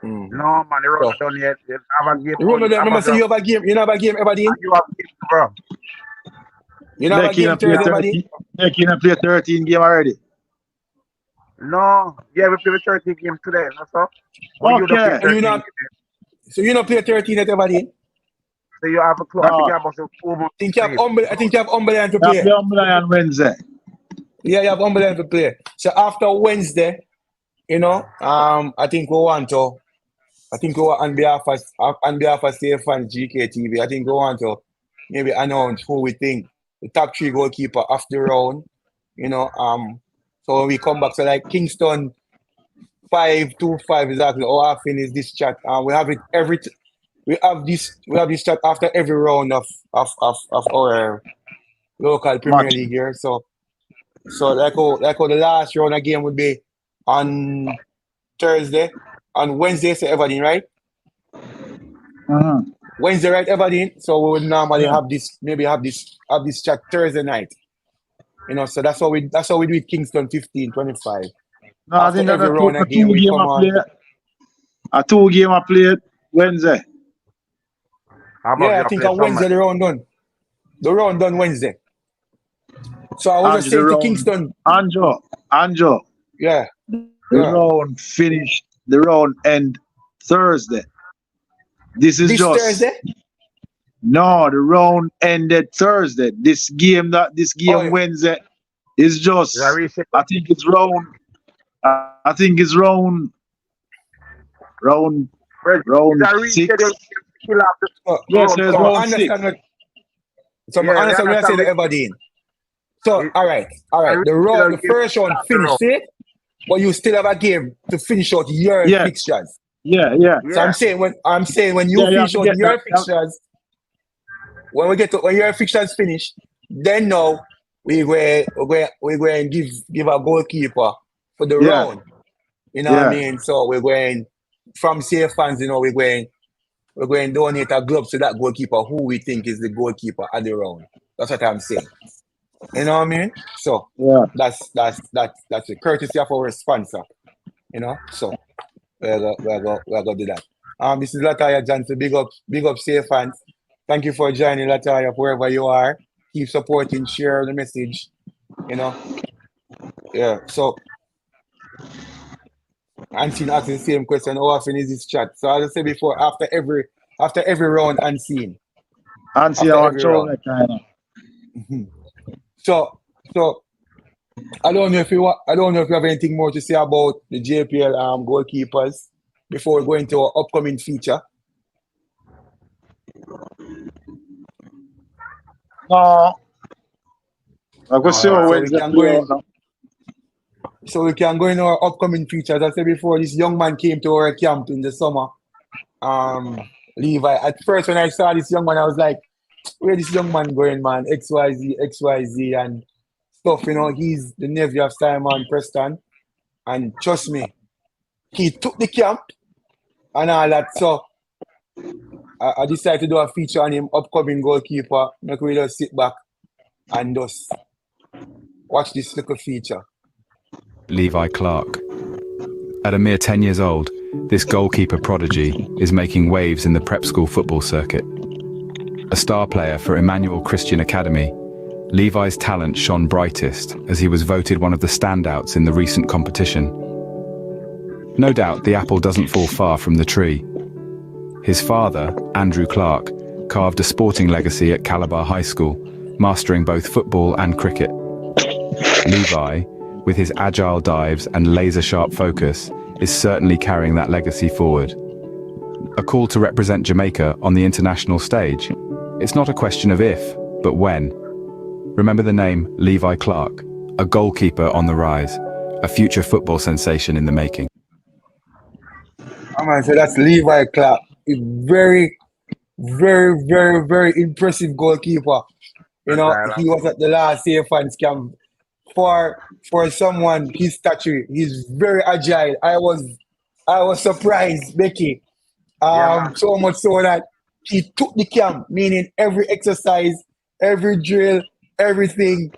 Mm. No man, the road So not done yet. They have a game you remember only. that? Remember, say you have a game. You don't have a game, Everdeen. You have game, bro. You don't have a Becky game not play Thursday, Everdeen. 13. Becky not play 13 game already. No, yeah, we play the 30 game today. That's all. But you don't play Okay. And you 13 not. game. So you don't play 13 at Everdeen. So you have a club. I think No. you have also 2 months I think you have sleep. I think you have Umberland to I play. play on Wednesday. Yeah, you have Umberland to play. So after Wednesday, I think we want to. I think we want on behalf of Safe Fans GK TV. I think we want to maybe announce who we think the top three goalkeeper after the round. So when we come back, so like Kingston 5-2-5 exactly. How often is this chat? We have it we have this chat after every round of our local Premier Match. League here. So like how the last round again would be on Thursday, on Wednesday, so Everdeen, right? Uh-huh. Wednesday, right, Everdeen? So we would normally Yeah. have this chat Thursday night. So that's how we do it Kingston 15-25. No, I After think that every round a again, two we game come I play. on. A 2 game I played Wednesday. How about Yeah, I you think play on summer? Wednesday the round done. The round done Wednesday. So I was And just the saying to round Kingston, Anjo, yeah, the yeah. round finished, the round end Thursday. This is This just Thursday, No, the round ended Thursday. This Oh, game Wednesday is Is that just. rescheduled? I think it's round. I think it's round Well, is round that rescheduled six. still after Yes, round there's so four? I round understand six. what I Yeah, we understand what I understand say to reschedule. Everdeen. So It, all I right. reschedule The game first still round after finished round. it, but you still have a game to finish out your Yes. fixtures. Yeah. So Yeah, I'm saying when you Yeah, you have finish to out get that. your fixtures, when your fixtures finish, then now we going give a goalkeeper for the Yeah, round. You know what I yeah, mean? So we're going from safe fans, we're going to donate a glove to that goalkeeper who we think is the goalkeeper at the round. That's what I'm saying. You know what I mean? So yeah. that's a courtesy of our sponsor. You know, so we're gonna do that. This is Lataya Johnson. Big up, safe fans. Thank you for joining Lataya wherever you are. Keep supporting, share the message. You know, yeah. So Unseen asking the same question. How often is this chat? So as I said before, after every round, Unseen. And see After our every round. trouble kind of. Mhm. So so I don't know if you have anything more to say about the JPL goalkeepers before we go into our upcoming feature. No, I could no, see all how right. So we Wednesday can go play in out now. our upcoming feature. As I said before, this young man came to our camp in the summer. Levi. At first when I saw this young man, I was like, where this young man going, man? XYZ and stuff, He's the nephew of Simon Preston. And trust me, he took the camp and all that. So I decided to do a feature on him, upcoming goalkeeper. Make we just sit back and just watch this little feature. Levi Clark. At a mere 10 years old, this goalkeeper prodigy is making waves in the prep school football circuit. A star player for Emmanuel Christian Academy, Levi's talent shone brightest as he was voted one of the standouts in the recent competition. No doubt the apple doesn't fall far from the tree. His father, Andrew Clark, carved a sporting legacy at Calabar High School, mastering both football and cricket. Levi, with his agile dives and laser-sharp focus, is certainly carrying that legacy forward. A call to represent Jamaica on the international stage. It's not a question of if, but when. Remember the name Levi Clark, a goalkeeper on the rise, a future football sensation in the making. Man, so that's Levi Clark. A very, very impressive goalkeeper. Agile. He was at the last fans camp. For someone his stature, he's very agile. I was surprised, Becky. Yeah, man. So much so that he took the camp, meaning every exercise, every drill, everything.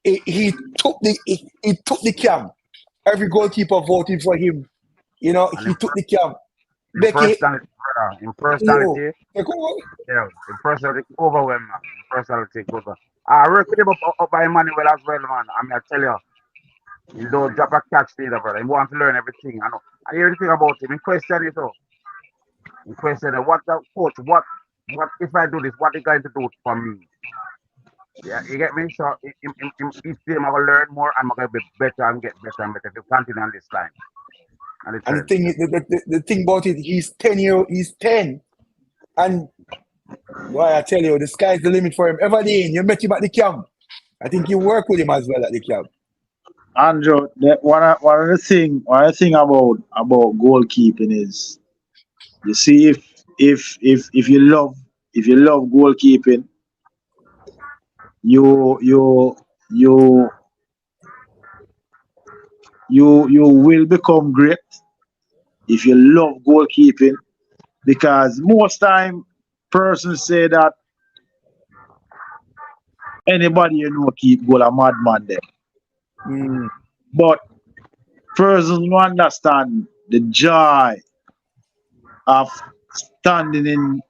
He took the camp. Every goalkeeper voted for him. And He took the camp. in Becky, personality, brother. In yo, personality, like, oh, yeah. In personality, overwhelmed, man. In personality, over. I work with him up by Emmanuel as well, man. I mean, I tell you, he don't drop a catch neither, brother. He wants to learn everything. I know. I hear everything about him. In question it, all. In question, what the coach, what if I do this, what they going to do for me? Yeah, you get me? So, each time I will learn more, I'm going to be better and get better and better if you continue on this line and the and trend. the thing about it, he's 10. And boy, I tell you, the sky's the limit for him. Everdeen, you met him at the camp. I think you work with him as well at the camp. Andrew, one of the thing about goalkeeping is you see if you love goalkeeping, you you you you will become great if you love goalkeeping because most time persons say that anybody keep goal a madman there. Mm. But persons who understand the joy of standing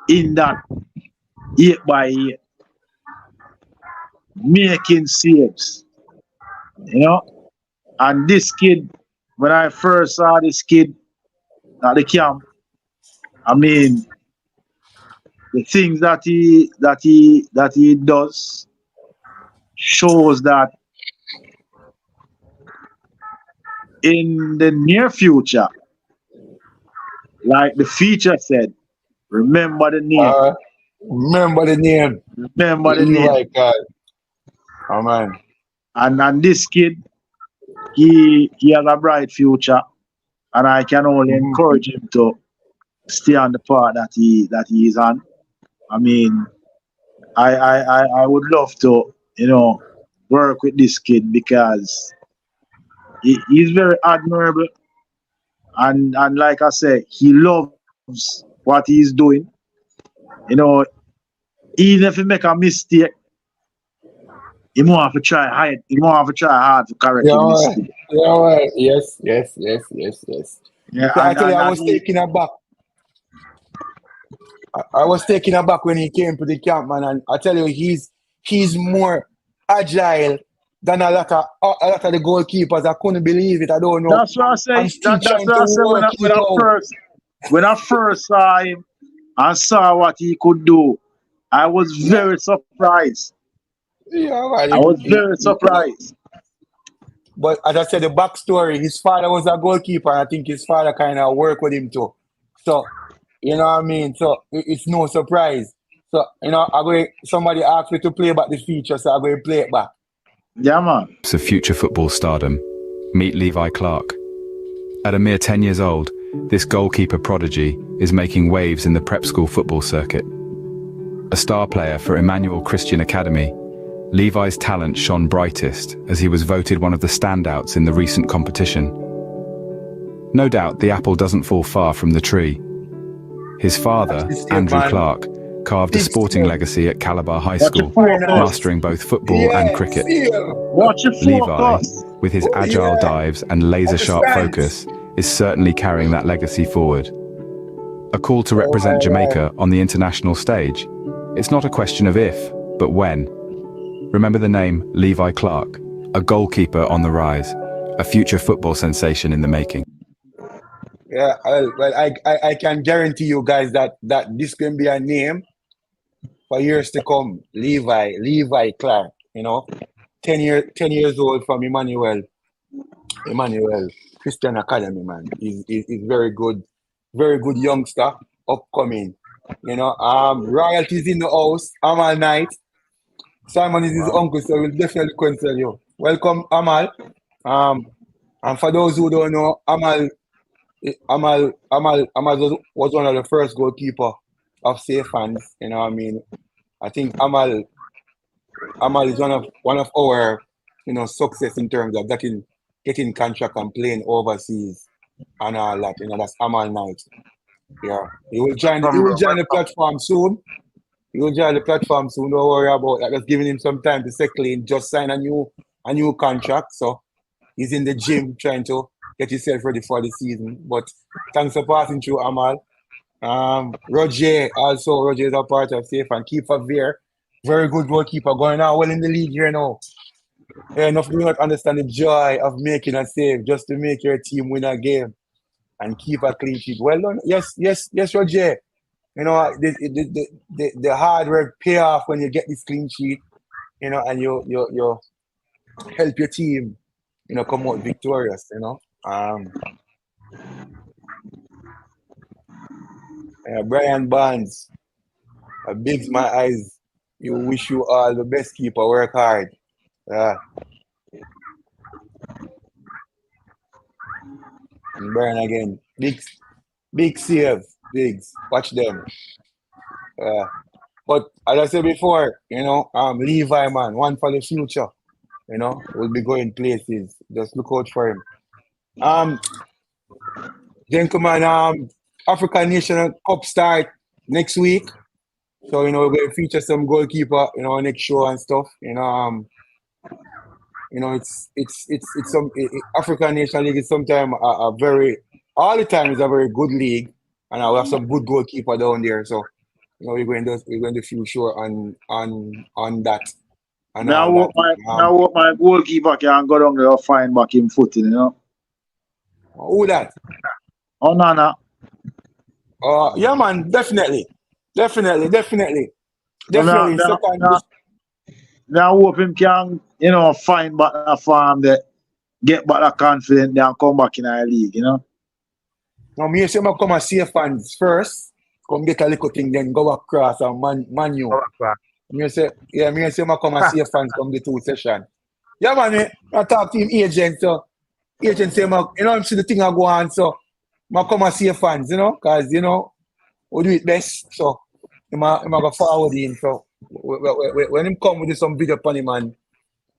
in that 8 by 8 making saves, you know. And this kid, when I first saw this kid at the camp, I mean, the things that he does shows that in the near future, like the feature said, remember the name. Remember the name. Remember the name. Levi Clark. Oh man. And this kid, he has a bright future, and I can only encourage him to stay on the path that he is on. I mean, I would love to, work with this kid because he's very admirable, and like I say, he loves what he's doing. You know, even if he make a mistake, he won't have to try hard. He won't have to try hard to correct his mistake. Yes. Yeah, So actually, I and was taken aback. I was taken aback when he came to the camp, man. And I tell you, he's more agile than a lot of the goalkeepers. I couldn't believe it. I don't know. that's what I say. I'm still That's trying what to I say work it out. when I first saw him and saw what he could do, I was very surprised. Yeah, man. I was very surprised. But as I said, the backstory, his father was a goalkeeper, and I think his father kind of worked with him too. So, you know what I mean? So, it's no surprise. So, somebody asked me to play back the feature, so I'm going to play it back. Yeah, man. Of future football stardom, meet Levi Clark. At a mere 10 years old, this goalkeeper prodigy is making waves in the prep school football circuit. A star player for Emmanuel Christian Academy, Levi's talent shone brightest as he was voted one of the standouts in the recent competition. No doubt the apple doesn't fall far from the tree. His father, Andrew Clark, carved a sporting legacy at Calabar High School, mastering both football and cricket. Watch your Levi, focus. with his agile dives and laser-sharp focus, is certainly carrying that legacy forward. A call to represent Jamaica on the international stage. It's not a question of if, but when. Remember the name Levi Clark, a goalkeeper on the rise, a future football sensation in the making. Yeah, I can guarantee you guys that this can be a name for years to come. Levi Clark, 10 years old from Emmanuel Christian Academy, man. He's very good youngster, upcoming. Royalties in the house, Amal Knight. Simon is his uncle, so we'll definitely consult you. Welcome, Amal. And for those who don't know, Amal was one of the first goalkeeper of Safe Hands. You know what I mean? I think Amal is one of our success in terms of getting contract and playing overseas and all that. That's Amal Knight. Yeah. He will join the platform soon. Don't worry about that. Just giving him some time to settle in, just sign a new contract. So he's in the gym trying to get himself ready for the season. But thanks for passing through, Amal. Roger is a part of Safe and Keeper Veer. Very good goalkeeper, going on well in the league here now. Yeah, enough do not understand the joy of making a save just to make your team win a game and keep a clean sheet. Well done. Yes, Roger. The hard work pay off when you get this clean sheet, and you help your team, come out victorious, Brian Barnes, bigs my eyes. You wish you all the best, keeper. Work hard. And Brian again. Big save. Bigs. Watch them. But as I said before, Levi, man, one for the future. Will be going places. Just look out for him. Gentlemen, African National Cup start next week. So, we're going to feature some goalkeeper, next show and stuff. It's some African National League is sometimes all the time is a very good league, and I have some good goalkeeper down there. So, we're going to future on that. And now what my goalkeeper can go down there and find back him footing, Who that? Oh, Nana. Yeah, man, definitely. Definitely, definitely, And definitely. Second, I hope him can, find back the farm that get back the confidence and come back in our league, now me say I come and see fans first. Come get a little thing, then go across and man you. Go back. Me say, yeah, me say I come and see fans come the 2 session. Yeah, man, I talk to him agent, so agent say, I'm see the thing I go on, so I come and see fans, because, we do it best, so I'm go forward him, so when him come with some video upon him, man,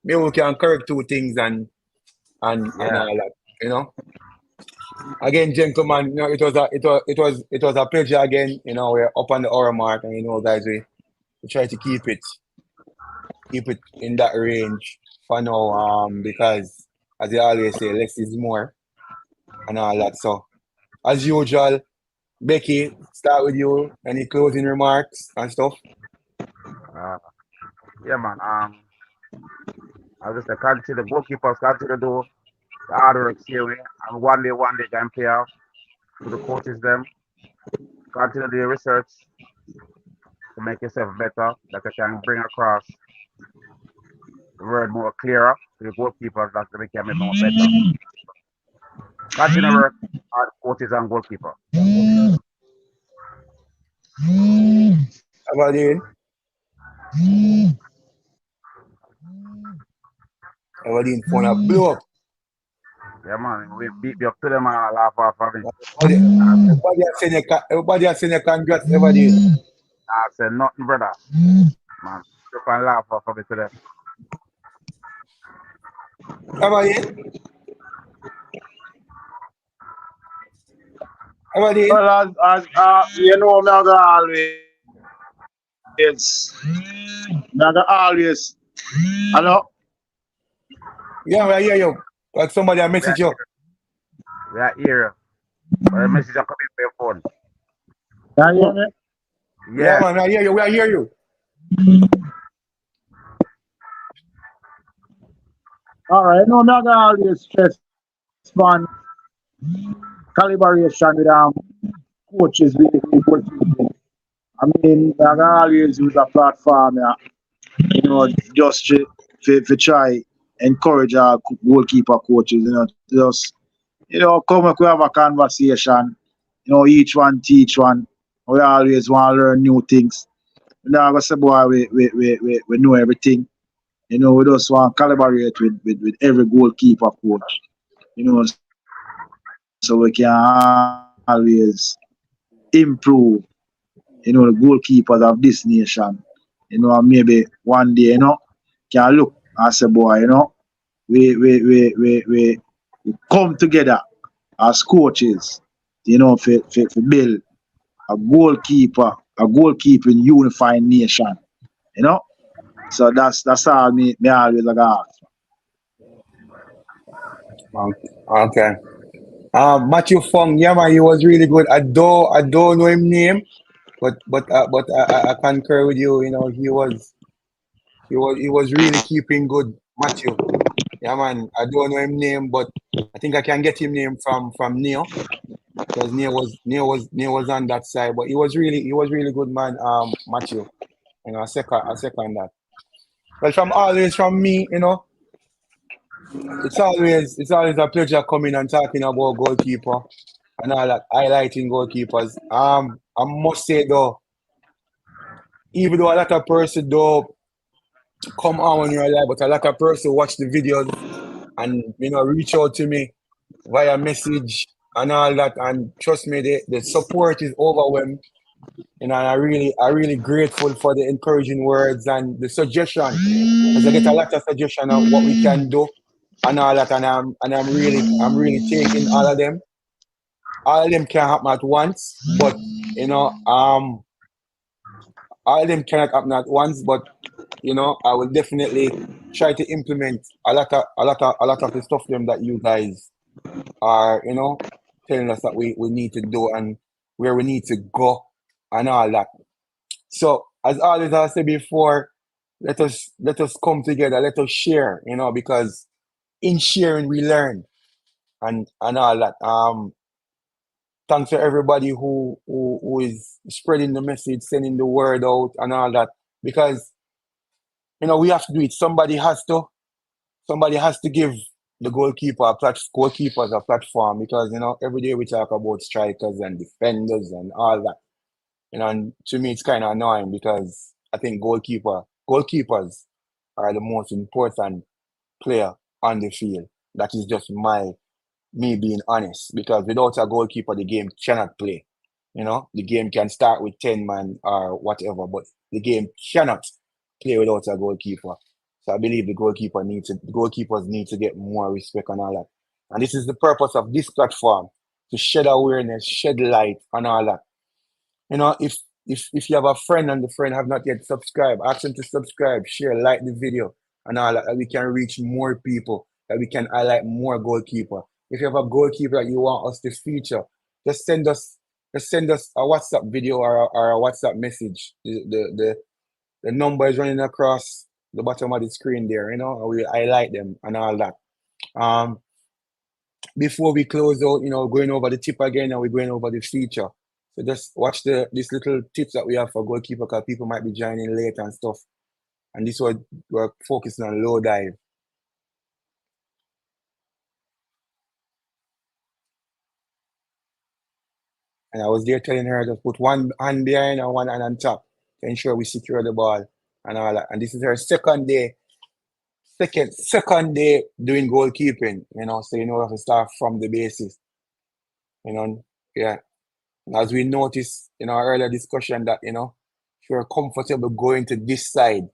maybe we can correct 2 things and Yeah. all that, Again, gentlemen, it was a pleasure again, we're up on the hour mark, and guys, we try to keep it in that range for now, because as they always say, less is more and all that. So as usual, Becky, start with you. Any closing remarks and stuff? Uh, yeah, man. I just continue the goalkeepers continue to do the hard work here, and one day can pay off to the coaches them. Continue the research to make yourself better, that you can bring across the word more clearer to the goalkeepers that they can make more better. Continue work hard coaches and goalkeeper. Aberdeen? Aberdeen phone up blow up. Yeah, man. We beat me up to them and I laugh off of it. Everybody has seen your congrats, Aberdeen. I said nothing, brother. Man, you can laugh off of it to them. Aberdeen? Aberdeen? Well, me I go always, Yeah, I hear you. Like somebody a We are message you. here. We are here. But the message are coming for your phone. can you hear me? Yeah, Yeah. man, I hear you. I hear you. All right, me I go always stress on calibration with coaches with coaches. I mean, I can always use a platform, just to try encourage our goalkeeper coaches, just come and we have a conversation, each one teach one. We always want to learn new things. We never say, boy, we know everything. We just want to collaborate with every goalkeeper coach, so we can always improve, the goalkeepers of this nation. And maybe one day, can look and say, boy, we come together as coaches, for build a goalkeeping unified nation, you know. So that's all me always like ask. Okay. Matthew Fong, yeah, man, he was really good. I don't know him name, but I concur with you. He was really keeping good, Matthew. Yeah, man. I don't know him name, but I think I can get him name from Neo, because Neo was on that side. But he was really good, man. Matthew. I second that. Well, from me, it's always a pleasure coming and talking about goalkeeper and all that, highlighting goalkeepers. I must say though, even though a lot of person do come on when you're live, but a lot of person watch the videos and reach out to me via message and all that. And trust me, the support is overwhelming. And I really grateful for the encouraging words and the suggestion, because I get a lot of suggestion of what we can do and all that. And I'm really taking all of them. All of them can happen at once, but all of them cannot happen at once. But I will definitely try to implement a lot of the stuff them that you guys are telling us that we need to do and where we need to go and all that. So as always, I said before, let us come together, let us share, because in sharing we learn and all that. thanks to everybody who is spreading the message, sending the word out and all that. Because, we have to do it. Somebody has to give the goalkeepers a platform because, every day we talk about strikers and defenders and all that. And to me, it's kind of annoying because I think goalkeepers are the most important player on the field. That is just me being honest. Because without a goalkeeper, the game cannot play. The game can start with 10 man or whatever, but the game cannot play without a goalkeeper. So I believe the goalkeepers need to get more respect and all that. And this is the purpose of this platform, to shed awareness, shed light on all that. If you have a friend and the friend have not yet subscribed, ask them to subscribe, share, like the video and all that, we can reach more people, that we can highlight more goalkeeper. If you have a goalkeeper that you want us to feature, just send us a WhatsApp video or a WhatsApp message. The number is running across the bottom of the screen there, and we highlight them and all that. Before we close out, going over the tip again, and we're going over the feature. So just watch these little tips that we have for goalkeeper, because people might be joining late and stuff. And this one, we're focusing on low dive. And I was there telling her to put one hand behind and one hand on top to ensure we secure the ball and all that. And this is her second day doing goalkeeping, so we have to start from the basis. Yeah. As we noticed in our earlier discussion that, she was comfortable going to this side.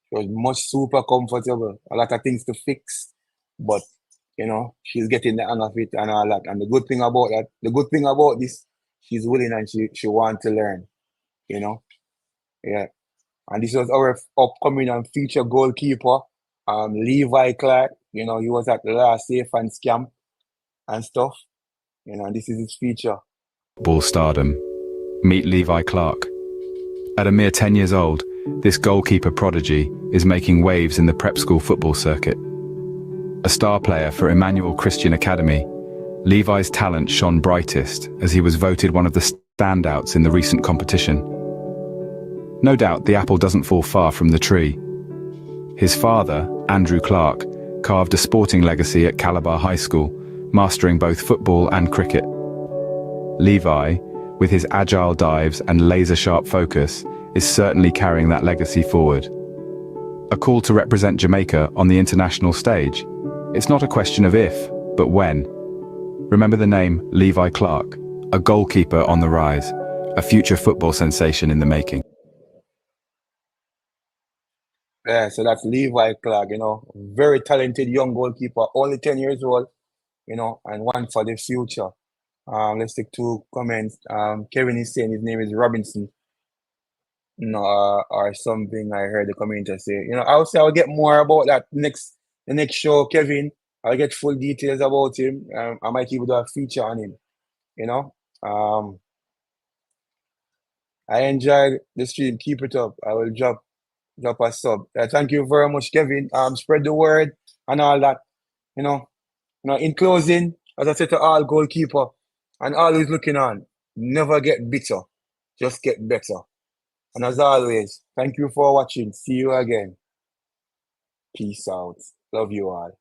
She was super comfortable. A lot of things to fix, but she's getting the hang of it and all that. And the good thing about this, she's willing and she wants to learn. Yeah. And this was our upcoming and future goalkeeper, Levi Clark. He was at the last safe and scam and stuff. This is his feature. Ball stardom. Meet Levi Clark. At a mere 10 years old, this goalkeeper prodigy is making waves in the prep school football circuit. A star player for Emmanuel Christian Academy, Levi's talent shone brightest as he was voted one of the standouts in the recent competition. No doubt the apple doesn't fall far from the tree. His father, Andrew Clark, carved a sporting legacy at Calabar High School, mastering both football and cricket. Levi, with his agile dives and laser-sharp focus, is certainly carrying that legacy forward. A call to represent Jamaica on the international stage. It's not a question of if, but when. Remember the name Levi Clark, a goalkeeper on the rise, a future football sensation in the making. Yeah, so that's Levi Clark, very talented young goalkeeper, only 10 years old, and one for the future. Let's take two comments. Kevin is saying his name is Robinson, or something. I heard the commenter say. I would say I'll get more about that the next show, Kevin. I'll get full details about him. I might even do a feature on him. I enjoyed the stream. Keep it up. I will drop a sub. Thank you very much, Kevin. Spread the word and all that. In closing, as I said to all goalkeeper and always looking on, never get bitter, just get better. And as always, thank you for watching. See you again. Peace out. Love you all.